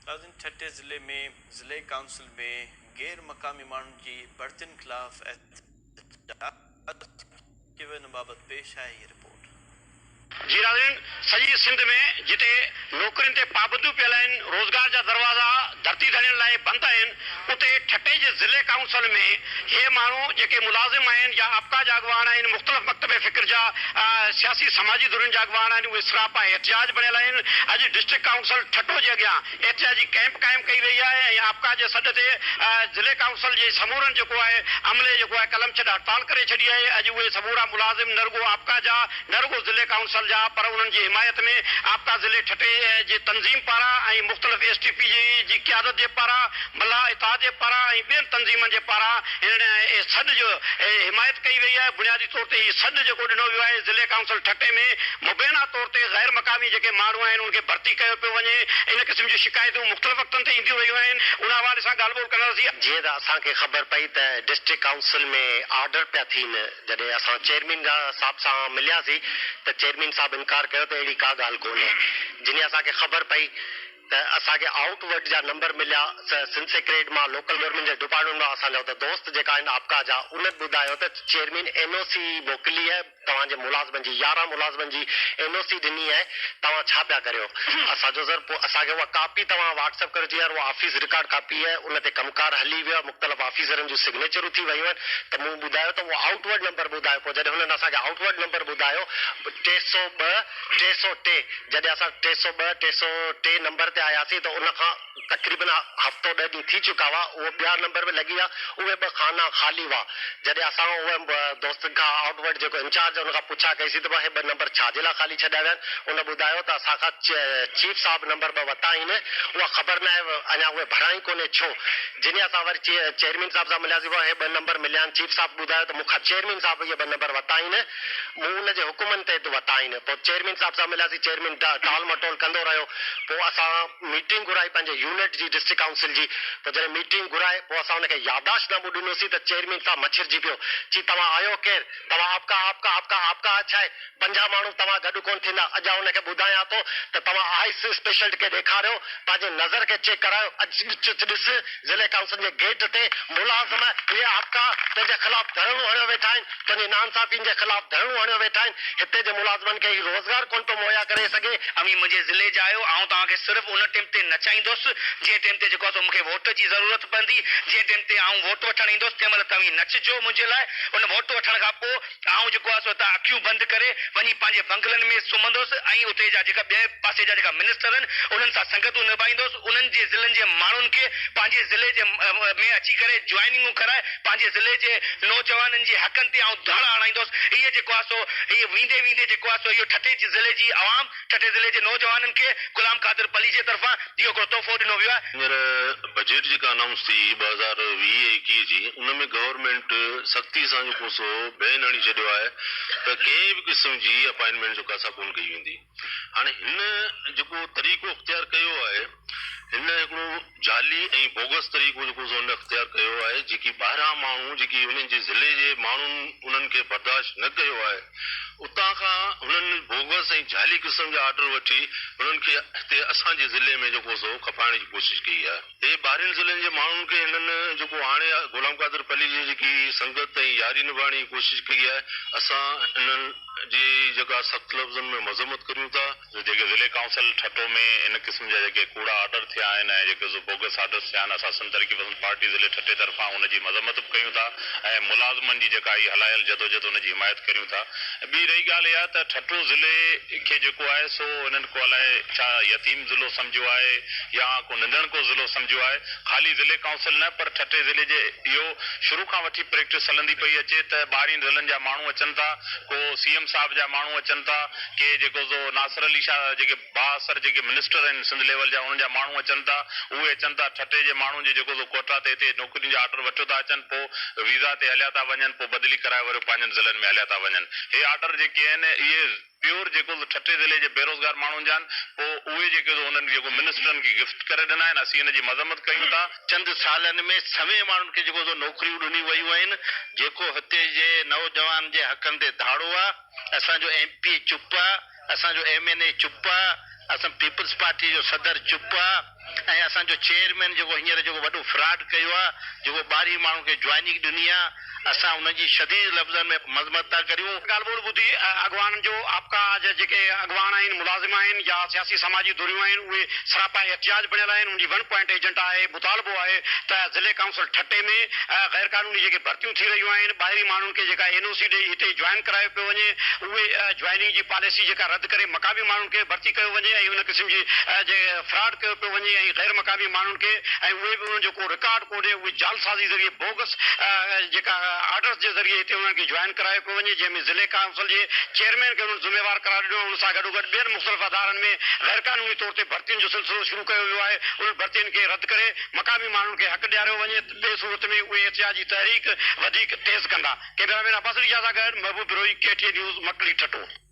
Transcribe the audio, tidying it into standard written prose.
नाज़रीन, ठट्टे ज़िले में ज़िले काउंसिल में गैर मकामी माण्हुनि जी भर्तियुनि ख़िलाफ़ एहतजाज बाबति पेश आहे हीअ रिपोर्ट। जी नाज़रीन, सॼी सिंध में जिते नौकरियुनि ते पाबंदियूं पियल आहिनि, रोज़गार जा दरवाज़ा धरती धड़ियण लाइ बंदि आहिनि, उते ठट्टे जे ज़िले काउंसिल में हे माण्हू जेके मुलाज़िम आहिनि या आपका जा अॻवान आहिनि, मुख़्तलिफ़ मकतबे फ़िक्र जा सियासी समाजी धुरियुनि जा अॻवान आहिनि, उहे सरापा एहतिजाज बणियल आहिनि। अॼु डिस्ट्रिक्ट काउंसिल ठट्टो जे अॻियां एहतिजाजी कैंप क़ाइमु कई वई आहे ऐं आपका जे सॾ ते ज़िले काउंसिल जे समूरनि जेको आहे अमले जेको आहे कलम छॾ हड़ताल करे छॾी आहे। अॼु उहे समूरा मुलाज़िम न रुॻो आपका जा, न रुॻो ज़िले काउंसिल जा, पर उन्हनि जी हिमायत में आपका ज़िले ठट्टे जे तंज़ीम पारां ऐं मुख़्तलिफ़ STP जी क़यादत जे पारां, मल्हा इताद जे पारां ऐं ॿियनि तंज़ीमनि जे पारां हिन सॾ जो हिमायत कई वई आहे। बुनियादी तौर ते हीउ सॾ जेको ॾिनो वियो आहे ज़िले काउंसिल ठट्टे में मुबैना तौर ते गैर मक़ामी जेके माण्हू आहिनि उनखे भर्ती कयो पियो वञे। इन क़िस्म जी शिकायतूं मुख़्तलिफ़ वक़्तनि ते ईंदियूं रहियूं आहिनि। उन हवाले सां ॻाल्हि ॿोल कंदासीं। जीअं त असांखे ख़बर पई त डिस्ट्रिक्ट काउंसिल में ऑर्डर पिया थियनि, जॾहिं असां चेयरमैन साहब सां मिलियासीं त चेयरमैन साहब इनकार कयो त अहिड़ी का ॻाल्हि कोन्हे। जिन असांखे ख़बर पई त असांखे आउटवर्ड जा नंबर मिलिया सिंध सेक्रेट मां, लोकल गवर्नमेंट जे डिपार्टमेंट मां। असांजा त दोस्त जेका आहिनि आपका जा, उन ॿुधायो त चेयरमैन NOC मोकिली आहे तव्हांजे मुलाज़िमनि जी, 11 मुलाज़िमनि जी NOC ॾिनी आहे, तव्हां छा पिया करियो। असांजो सर पोइ असांखे उहा कापी तव्हां व्हाट्सअप करे ॾिया, उहा ऑफिस रिकॉर्ड कापी आहे, उन ते कमकार हली वियो, मुख़्तलिफ़ ऑफिसरनि जूं सिग्नेचरूं थी वियूं आहिनि। त मूं ॿुधायो त उहो आउटवर्ड नंबर ॿुधायो। पोइ जॾहिं हुननि असांखे आउटवर्ड नंबर ॿुधायो 302 303, जॾहिं असां 302 303 नंबर ते आयासीं त उनखां तक़रीबन हफ़्तो 10 ॾींहं थी चुका हुआ। उहो ॿिया नंबर बि लॻी विया, उहे 2 खाना ख़ाली हुआ। जॾहिं असां उहे दोस्तनि खां आउटवर्ड जेको इंचार्ज उन खां पुछा कईसीं त हे 2 नंबर छाजे लाइ ख़ाली छॾिया विया आहिनि, उन ॿुधायो त असांखां चीफ साहब नंबर 2 वरिता आहिनि, उहा ख़बर न आहे अञा उहे भरिया ई कोन्हे छो। जिन असां वरी चेयरमैन साहब सां मिलियासीं, हे 2 नंबर मिलिया आहिनि, चीफ साहब ॿुधायो त मूंखां चेयरमैन साहब इहे 2 नंबर वरिता आहिनि, मूं उनजे हुकुमनि ते वरिता आहिनि। पोइ चेयरमैन साहब सां मिलियासीं, चेयरमैन टाल मटोल कंदो रहियो। पोइ असां मीटिंग घुराई पंहिंजे यूनिट जी, डिस्ट्रिक्ट काउंसिल जी। पोइ जॾहिं मीटिंग घुराए पोइ असां हुनखे यादाश्त नामो ॾिनोसीं त चेयरमैन साहब मछिरजी पियो, चई तव्हां आयो केरु, तव्हां आपका आपका आपका आपका छा आहे, 50 माण्हू तव्हां गॾु कोन थींदा। अॼु हुनखे ॿुधायां थो त तव्हां आइस स्पेशलिस्ट खे ॾेखारियो, पंहिंजे नज़र खे चेक करायो। अॼु ॾिस ज़िले काउंसिल जे गेट ते मुलाज़िम इहे आपका पंहिंजे ख़िलाफ़ धरणो हणियो वेठा आहिनि, पंहिंजे नाइंसाफ़ियुनि जे ख़िलाफ़ धरणो हणियो वेठा आहिनि। हिते जे मुलाज़िमनि खे रोज़गार कोन थो मुहैया करे सघे। अमी मुंहिंजे ज़िले जा आहियो, आउं तव्हांखे सिर्फ़ु उन टाइम ते नचाईंदुसि जंहिं टाइम ते जेको आहे मूंखे वोट जी ज़रूरत पवंदी। जंहिं टाइम ते आउं वोट वठणु ईंदुसि तंहिं महिल तव्हीं नचिजो मुंहिंजे लाइ। उन वोट वठण खां पोइ आउं जेको आहे त अखियूं बंदि करे वञी पंहिंजे बंगलनि में सुम्हंदुसि ऐं उते जा जेका ॿिए पासे जा जेका मिनिस्टर आहिनि उन्हनि सां संगतूं निभाईंदुसि। उन्हनि जे ज़िलनि जे माण्हुनि खे पंहिंजे ज़िले जे में अची करे ज्वाइनिंगूं कराए पंहिंजे ज़िले जे नौजवाननि जे हक़नि ते आउं धाड़ा हणाईंदुसि। इहे जेको आहे सो इहे वेंदे वेंदे जेको आहे सो इहो ठट्टे ज़िले जी आवाम, ठट्टे ज़िले जे नौजवाननि खे गुलाम कादिर पली जे तरफ़ां इहो हिकिड़ो तोहफ़ो ॾिनो वियो आहे। हींअर बजट जेका अनाउंस थी 2020-21 जी, उनमें गवर्नमेंट सख़्ती सां जेको सो बैन हणी छॾियो आहे त कंहिं बि क़िस्म जी अपॉइंटमेंट जेका असां कोन कई वेंदी। हाणे हिन जेको तरीक़ो इख़्तियार कयो आहे, हिन हिकिड़ो जाली ऐं बोगस तरीक़ो जेको सो हुन इख़्तियार कयो आहे, जेकी ॿाहिरां माण्हू जेकी उन्हनि जे ज़िले जे माण्हुनि उन्हनि खे बर्दाश्त न कयो आहे, उतां खां हुननि बोगस ऐं जाली क़िस्म जा ऑर्डर वठी हुननि खे हिते असांजे ज़िले में जेको सो खपाइण जी कोशिशि कई आहे। हे ॿाहिरिनि ज़िलनि जे माण्हुनि खे हिननि जेको हाणे गुलाम कादिर पली जी जेकी संगत ऐं यारी निभाइण जी कोशिशि कई आहे, असां हिननि जी जेका सख़्त लफ़्ज़नि में मज़म्मत करियूं था। जेके ज़िले काउंसिल ठट्टो में इन क़िस्म जा जेके कूड़ा ऑर्डर थिया आहिनि ऐं जेके बोगस ऑर्डर्स थिया आहिनि, असां सिंध तरक़ी पसंद पार्टी ज़िले ठट्टे तरफ़ां उनजी मज़म्मत बि कयूं था ऐं मुलाज़िमनि जी जेका इहा हलायल जदोजहद उनजी हिमायत करियूं था। ॿी रही ॻाल्हि इहा त ठट्टो ज़िले खे जेको आहे सो हिननि को अलाए छा यतीम ज़िलो सम्झियो आहे या को नंढण को ज़िलो सम्झियो आहे। ख़ाली ज़िले काउंसिल न पर ठट्टे ज़िले जे इहो शुरू खां वठी प्रैक्टिस हलंदी पई अचे त ॿाहिरीं ज़िलनि जा माण्हू अचनि था, को CM साहब जा माण्हू अचनि था, के जेको सो नासिर अली शाह जेके बाअसर जेके मिनिस्टर आहिनि सिंध लेवल जा उन्हनि जा माण्हू अचनि था, उहे अचनि था। ठट्टे जे माण्हू जे जेको सो कोटा ते हिते नौकिरियुनि जा ऑर्डर वठी था अचनि, पोइ वीज़ा ते हलिया था वञनि, पोइ बदिली कराए वरी पंहिंजनि ज़िलनि में हलिया था वञनि। हे ऑर्डर जेके आहिनि इहे प्योर जेको ठट्टे ज़िले जे बेरोज़गार माण्हुनि जा आहिनि। पोइ उहे जेके उन्हनि जेको मिनिस्टरनि खे गिफ्ट करे ॾिना आहिनि, असीं हिन जी मज़म्मत कयूं था। चंद सालनि में सवे माण्हुनि खे जेको नौकरियूं ॾिनी वयूं आहिनि, जेको हिते जे नौजवान जे हक़नि ते धाड़ो आहे। असांजो MP चुप आहे, असांजो MNA चुप आहे, असां पीपल्स पार्टी जो सदर चुप आहे। ऐं असांजो चेयरमैन जेको हींअर जेको वॾो फ्रॉड कयो आहे, जेको ॿाहिरीं माण्हू खे ज्वाइनिंग ॾिनी आहे, असां उनजी शदीद लफ़्ज़नि में मज़मत था करियूं। ॻाल्हि ॿोल ॿुधी अॻवान जो आपका जेके अॻवान आहिनि, मुलाज़िम आहिनि या सियासी समाजी धुरियूं आहिनि, उहे सरापा एहतिजाज बणियल आहिनि। उनजी 1 पॉइंट एजेंडा आहे, मुतालबो आहे त ज़िले काउंसिल ठटे में गैर कानूनी जेके भर्तियूं थी रहियूं आहिनि, ॿाहिरीं माण्हुनि खे जेका NOC ॾेई हिते ज्वाइन करायो पियो वञे, उहे ज्वाइनिंग जी पॉलिसी जेका रद्द करे मक़ामी माण्हुनि खे भर्ती कयो वञे ऐं उन क़िस्म जी जे फ्रॉड कयो पियो वञे ऐं गैर मक़ामी माण्हुनि खे, ऐं उहे बि उन्हनि जो को रिकॉर्ड कोन्हे, उहे जालसाज़ी ज़रिए बोगस जेका ऑर्डर्स जे ज़रिए हिते उन्हनि खे ज्वाइन करायो पियो वञे, जंहिंमें ज़िले काउंसिल जे चेयरमैन खे उन्हनि ज़िम्मेवार करार ॾिनो। उन सां गॾोगॾु ॿियनि मुख़्तलिफ़ अदारनि में गैर कानूनी तौर ते भर्तियुनि जो सिलसिलो शुरू कयो वियो आहे। उन्हनि भर्तियुनि खे रद्द करे मक़ामी माण्हुनि खे हक़ ॾियारियो वञे। ॿिए सूरत में उहे एहतिजाजी तहरीक वधीक तेज़ कंदा। कैमरामैन अब्बास रिजा सां गॾु महबूब बिरोही, KTN न्यूज़, मकली ठटो।